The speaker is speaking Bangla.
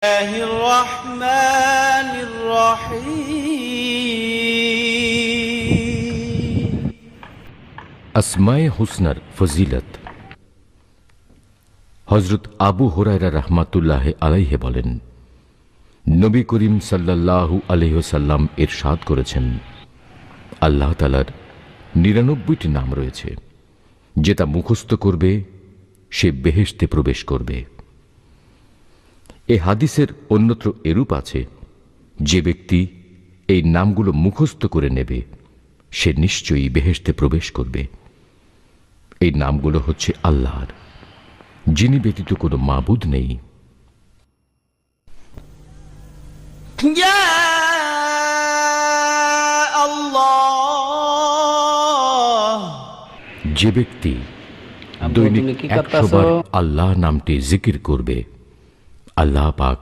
الله الرحمن الرحيم আসমায়ে হুসনার ফজিলত। হযরত আবু হুরায়রা রাহমাতুল্লাহি আলাইহি বলেন, নবী করিম সাল্লাল্লাহু আলাইহি ওয়াসাল্লাম ইরশাদ করেছেন, আল্লাহ তাআলার ৯৯টি নাম রয়েছে, যে তা মুখস্থ করবে সে বেহেশতে প্রবেশ করবে। এ হাদিসের অন্যত্র এরূপ আছে, যে ব্যক্তি এই নামগুলো মুখস্থ করে নেবে সে নিশ্চয়ই বেহেশতে প্রবেশ করবে। এই নামগুলো হচ্ছে আল্লাহর, যিনি ব্যতীত কোনো মাবুদ নেই। يا الله যে ব্যক্তি আব্বু, দৈনিক তুমি কি ১০০ করতাছো? বার আল্লাহ নামটি জিকির করবে, আল্লাহ পাক